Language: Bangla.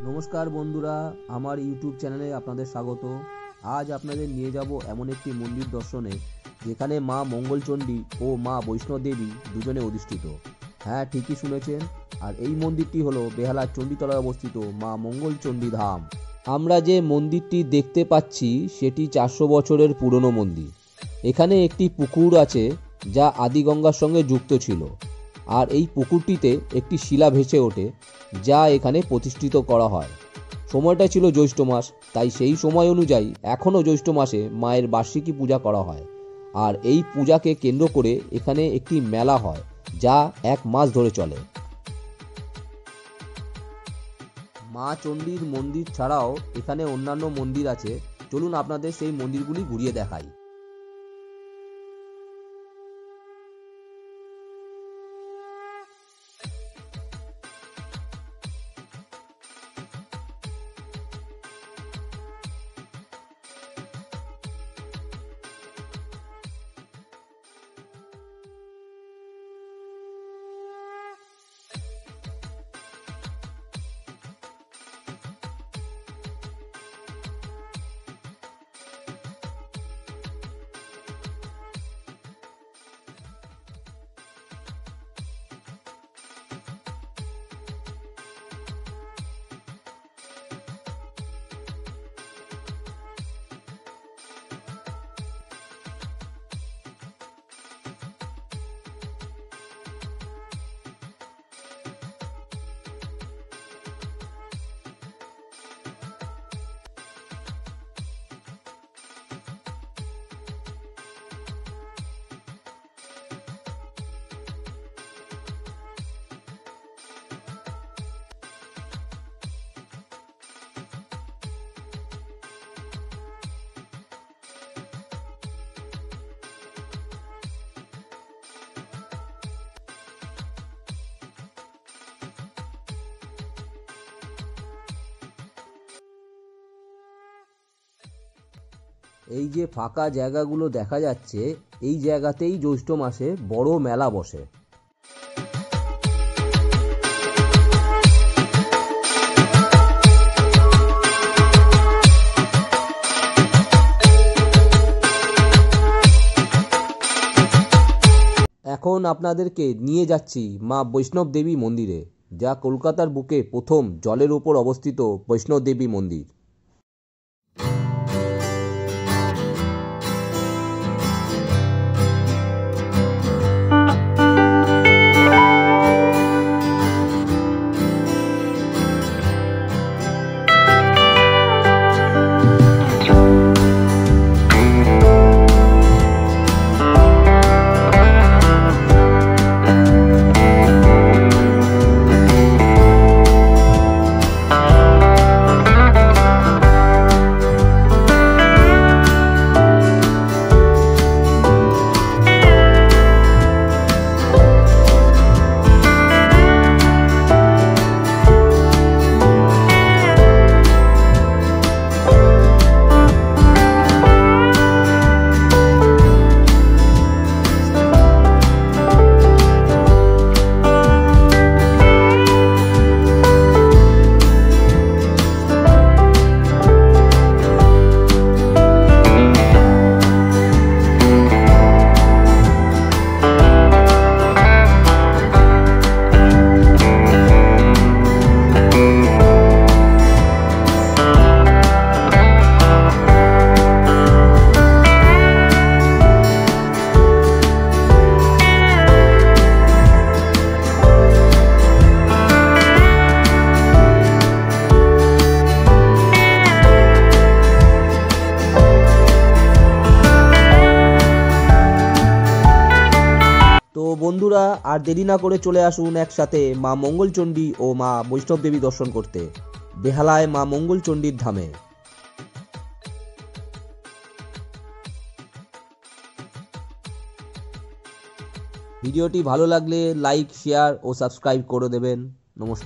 নমস্কার বন্ধুরা, আমার ইউটিউব চ্যানেলে আপনাদের স্বাগত। আজ আপনাদের নিয়ে যাব এমন একটি মন্দির দর্শনে যেখানে মা মঙ্গলচণ্ডী ও মা বৈষ্ণব দেবী দুজনে অধিষ্ঠিত। হ্যাঁ, ঠিকই শুনেছেন। আর এই মন্দিরটি হলো বেহালার চণ্ডীতলায় অবস্থিত মা মঙ্গলচণ্ডী ধাম। আমরা যে মন্দিরটি দেখতে পাচ্ছি সেটি 400 বছরের পুরনো মন্দির। এখানে একটি পুকুর আছে যা আদিগঙ্গার সঙ্গে যুক্ত ছিল। আর এই পুকুরটিতে একটি শিলা ভেসে ওঠে যা এখানে প্রতিষ্ঠিত করা হয়। সময়টা ছিল জ্যৈষ্ঠ মাস, তাই সেই সময় অনুযায়ী এখনও জ্যৈষ্ঠ মাসে মায়ের বার্ষিকী পূজা করা হয়। আর এই পূজাকে কেন্দ্র করে এখানে একটি মেলা হয় যা 1 মাস ধরে চলে। মা চণ্ডীর মন্দির ছাড়াও এখানে অন্যান্য মন্দির আছে। চলুন আপনাদের সেই মন্দিরগুলি ঘুরিয়ে দেখাই। এই যে ফাঁকা জায়গাগুলো দেখা যাচ্ছে, এই জায়গাতেই জ্যৈষ্ঠ মাসে বড় মেলা বসে। এখন আপনাদেরকে নিয়ে যাচ্ছি মা বৈষ্ণব দেবী মন্দিরে, যা কলকাতার বুকে প্রথম জলের উপর অবস্থিত বৈষ্ণব দেবী মন্দির। বন্ধুরা, আর দেরি না করে চলে আসুন একসাথে মা মঙ্গলচণ্ডী ও মা বৈষ্ণব দেবী দর্শন করতে বেহালায় মা মঙ্গলচণ্ডীর ধামে। ভিডিওটি ভালো লাগলে লাইক, শেয়ার ও সাবস্ক্রাইব করে দেবেন। নমস্কার।